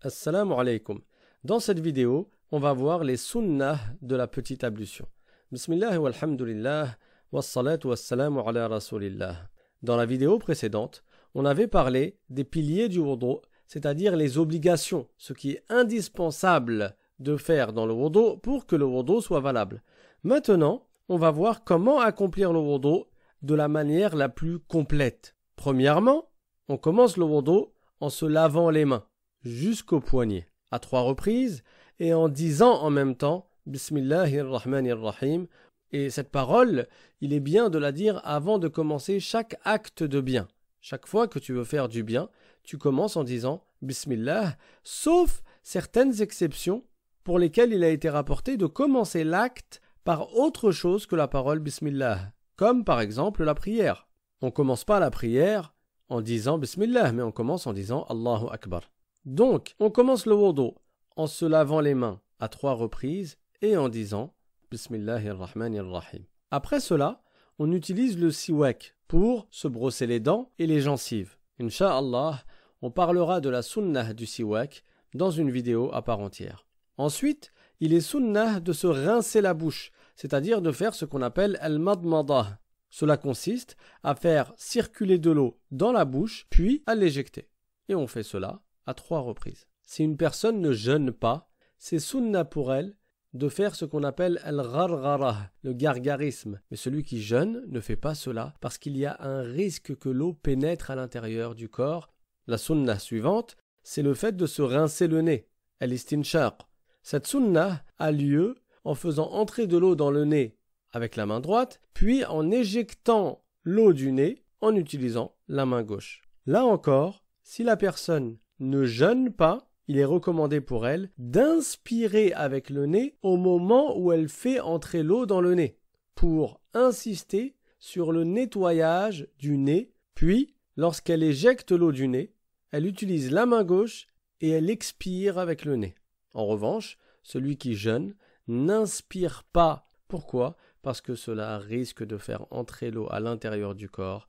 Assalamu alaikum. Dans cette vidéo, on va voir les sunnahs de la petite ablution. Bismillah walhamdulillah, wassalatu wassalamu ala rasulillah. Dans la vidéo précédente, on avait parlé des piliers du wudu, c'est-à-dire les obligations, ce qui est indispensable de faire dans le wudu pour que le wudu soit valable. Maintenant, on va voir comment accomplir le wudu de la manière la plus complète. Premièrement, on commence le wudu en se lavant les mains jusqu'au poignet, à 3 reprises, et en disant en même temps Bismillahirrahmanirrahim. Et cette parole, il est bien de la dire avant de commencer chaque acte de bien. Chaque fois que tu veux faire du bien, tu commences en disant Bismillah, sauf certaines exceptions pour lesquelles il a été rapporté de commencer l'acte par autre chose que la parole Bismillah, comme par exemple la prière. On ne commence pas la prière en disant Bismillah, mais on commence en disant Allahu Akbar. Donc, on commence le wudu en se lavant les mains à 3 reprises et en disant Bismillahirrahmanirrahim. Après cela, on utilise le siwak pour se brosser les dents et les gencives. Inch'Allah, on parlera de la sunnah du siwak dans une vidéo à part entière. Ensuite, il est sunnah de se rincer la bouche, c'est-à-dire de faire ce qu'on appelle al-madmadah. Cela consiste à faire circuler de l'eau dans la bouche, puis à l'éjecter. Et on fait cela à 3 reprises. Si une personne ne jeûne pas, c'est sunnah pour elle de faire ce qu'on appelle al-gharghara, le gargarisme. Mais celui qui jeûne ne fait pas cela parce qu'il y a un risque que l'eau pénètre à l'intérieur du corps. La sunnah suivante, c'est le fait de se rincer le nez, al-istinshaq. Cette sunnah a lieu en faisant entrer de l'eau dans le nez avec la main droite, puis en éjectant l'eau du nez en utilisant la main gauche. Là encore, si la personne ne jeûne pas, il est recommandé pour elle d'inspirer avec le nez au moment où elle fait entrer l'eau dans le nez, pour insister sur le nettoyage du nez, puis, lorsqu'elle éjecte l'eau du nez, elle utilise la main gauche et elle expire avec le nez. En revanche, celui qui jeûne n'inspire pas. Pourquoi? Parce que cela risque de faire entrer l'eau à l'intérieur du corps.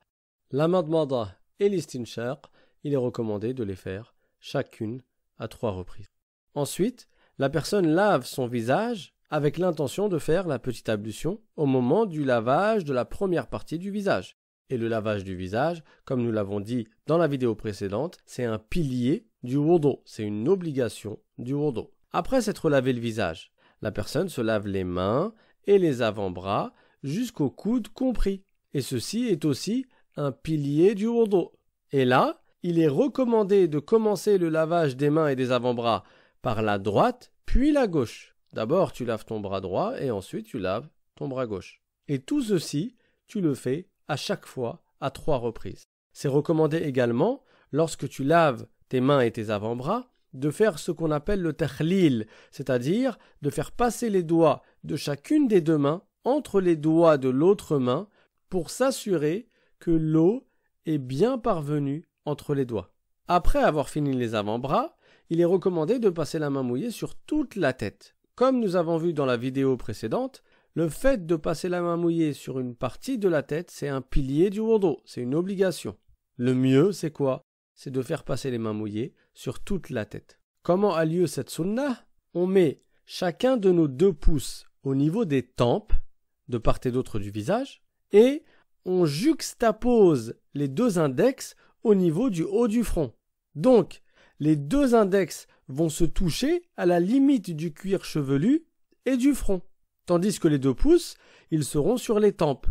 La madmada et l'istinshaq, il est recommandé de les faire chacune à 3 reprises. Ensuite, la personne lave son visage avec l'intention de faire la petite ablution au moment du lavage de la première partie du visage. Et le lavage du visage, comme nous l'avons dit dans la vidéo précédente, c'est un pilier du wudu, c'est une obligation du wudu. Après s'être lavé le visage, la personne se lave les mains et les avant-bras jusqu'au coude compris. Et ceci est aussi un pilier du wudu. Et là, il est recommandé de commencer le lavage des mains et des avant-bras par la droite, puis la gauche. D'abord, tu laves ton bras droit et ensuite tu laves ton bras gauche. Et tout ceci, tu le fais à chaque fois à 3 reprises. C'est recommandé également, lorsque tu laves tes mains et tes avant-bras, de faire ce qu'on appelle le takhlil, c'est-à-dire de faire passer les doigts de chacune des 2 mains entre les doigts de l'autre main pour s'assurer que l'eau est bien parvenue entre les doigts. Après avoir fini les avant-bras, il est recommandé de passer la main mouillée sur toute la tête. Comme nous avons vu dans la vidéo précédente, le fait de passer la main mouillée sur une partie de la tête, c'est un pilier du wudu, c'est une obligation. Le mieux, c'est quoi? C'est de faire passer les mains mouillées sur toute la tête. Comment a lieu cette sunnah? On met chacun de nos 2 pouces au niveau des tempes, de part et d'autre du visage, et on juxtapose les 2 index au niveau du haut du front. Donc, les 2 index vont se toucher à la limite du cuir chevelu et du front, tandis que les 2 pouces, ils seront sur les tempes.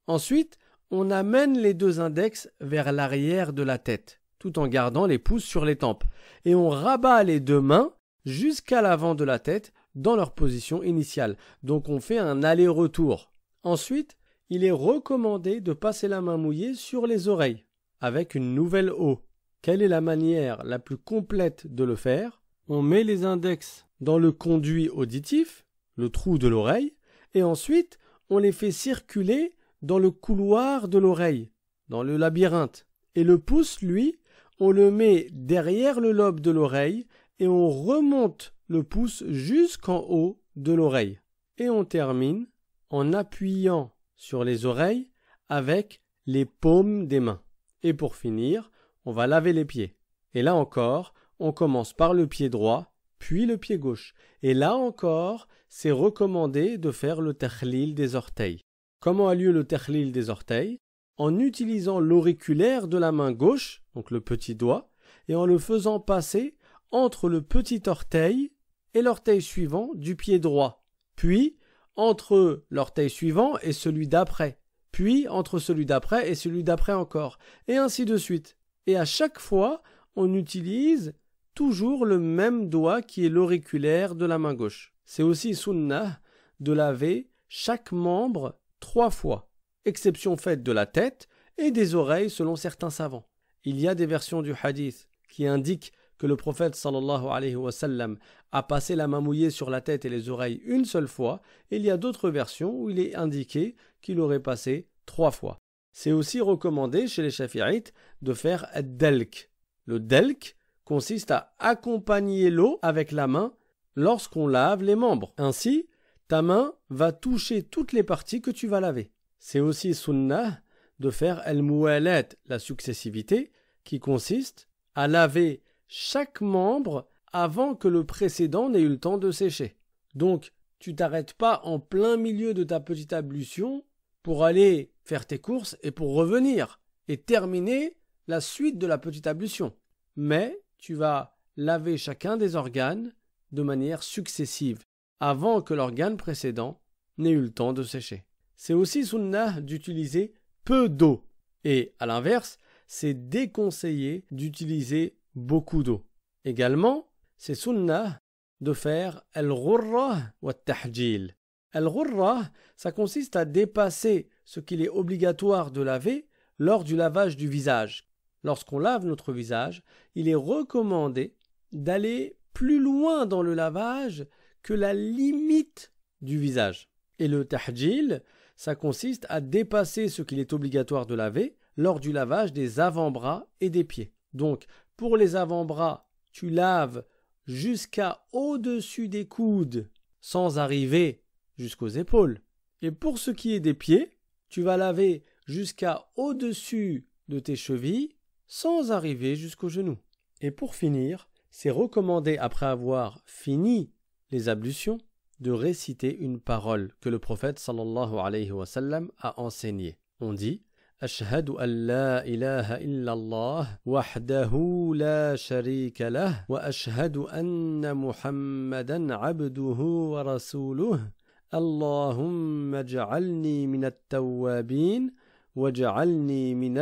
Ensuite, on amène les 2 index vers l'arrière de la tête, tout en gardant les pouces sur les tempes, et on rabat les 2 mains jusqu'à l'avant de la tête dans leur position initiale. Donc on fait un aller-retour. Ensuite, il est recommandé de passer la main mouillée sur les oreilles, avec une nouvelle eau. Quelle est la manière la plus complète de le faire? On met les index dans le conduit auditif, le trou de l'oreille, et ensuite on les fait circuler dans le couloir de l'oreille, dans le labyrinthe. Et le pouce, lui, on le met derrière le lobe de l'oreille et on remonte le pouce jusqu'en haut de l'oreille. Et on termine en appuyant sur les oreilles avec les paumes des mains. Et pour finir, on va laver les pieds. Et là encore, on commence par le pied droit, puis le pied gauche. Et là encore, c'est recommandé de faire le takhlil des orteils. Comment a lieu le takhlil des orteils? En utilisant l'auriculaire de la main gauche, donc le petit doigt, et en le faisant passer entre le petit orteil et l'orteil suivant du pied droit, puis entre l'orteil suivant et celui d'après, puis entre celui d'après et celui d'après encore, et ainsi de suite. Et à chaque fois, on utilise toujours le même doigt qui est l'auriculaire de la main gauche. C'est aussi sunnah de laver chaque membre 3 fois, exception faite de la tête et des oreilles selon certains savants. Il y a des versions du hadith qui indiquent que le prophète sallallahu alayhi wa sallam a passé la main mouillée sur la tête et les oreilles une seule fois, et il y a d'autres versions où il est indiqué qu'il aurait passé 3 fois. C'est aussi recommandé chez les shafi'ites de faire ad-dalk. Le dalk consiste à accompagner l'eau avec la main lorsqu'on lave les membres. Ainsi, ta main va toucher toutes les parties que tu vas laver. C'est aussi sunnah de faire al-muwalat, la successivité, qui consiste à laver chaque membre avant que le précédent n'ait eu le temps de sécher. Donc, tu t'arrêtes pas en plein milieu de ta petite ablution pour aller faire tes courses et pour revenir et terminer la suite de la petite ablution. Mais tu vas laver chacun des organes de manière successive avant que l'organe précédent n'ait eu le temps de sécher. C'est aussi sunnah d'utiliser peu d'eau et à l'inverse, c'est déconseillé d'utiliser beaucoup d'eau. Également, c'est sunnah de faire al-ghurra wa al-tahjil. Al-ghurra, ça consiste à dépasser ce qu'il est obligatoire de laver lors du lavage du visage. Lorsqu'on lave notre visage, il est recommandé d'aller plus loin dans le lavage que la limite du visage. Et le tahjil, ça consiste à dépasser ce qu'il est obligatoire de laver lors du lavage des avant-bras et des pieds. Donc, pour les avant-bras, tu laves jusqu'à au-dessus des coudes sans arriver jusqu'aux épaules. Et pour ce qui est des pieds, tu vas laver jusqu'à au-dessus de tes chevilles sans arriver jusqu'aux genoux. Et pour finir, c'est recommandé après avoir fini les ablutions de réciter une parole que le prophète sallallahu alayhi wa sallam a enseignée. On dit أشهد أن لا إله إلا الله وحده لا شريك له وأشهد أن محمدا عبده ورسوله اللهم اجعلني من التوابين واجعلني من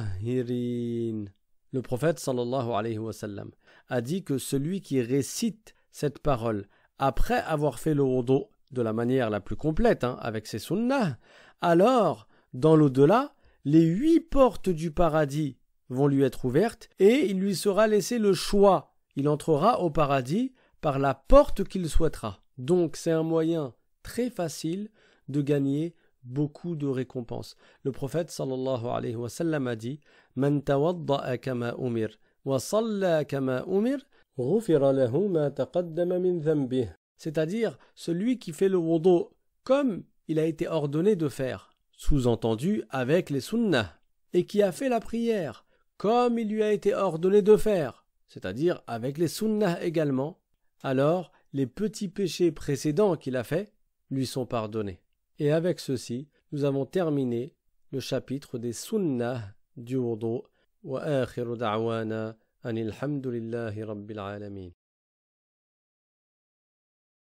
المتطهرين. Le prophète sallallahu alayhi wa sallam a dit que celui qui récite cette parole après avoir fait le wudu de la manière la plus complète, avec ses sunnahs, alors dans l'au-delà, les 8 portes du paradis vont lui être ouvertes et il lui sera laissé le choix. Il entrera au paradis par la porte qu'il souhaitera. Donc c'est un moyen très facile de gagner beaucoup de récompenses. Le prophète sallallahu alayhi wa sallam a dit Man tawadda'a kama umir wa salla kama umir ghufira lahu ma taqaddama min dhanbih. C'est-à-dire celui qui fait le wudu comme il a été ordonné de faire, sous-entendu avec les sunnahs, et qui a fait la prière comme il lui a été ordonné de faire, c'est-à-dire avec les sunnahs également, alors les petits péchés précédents qu'il a faits lui sont pardonnés. Et avec ceci, nous avons terminé le chapitre des sunnahs du wudu. Wa akhiru da'wana anil hamdulillahi rabbil alamin.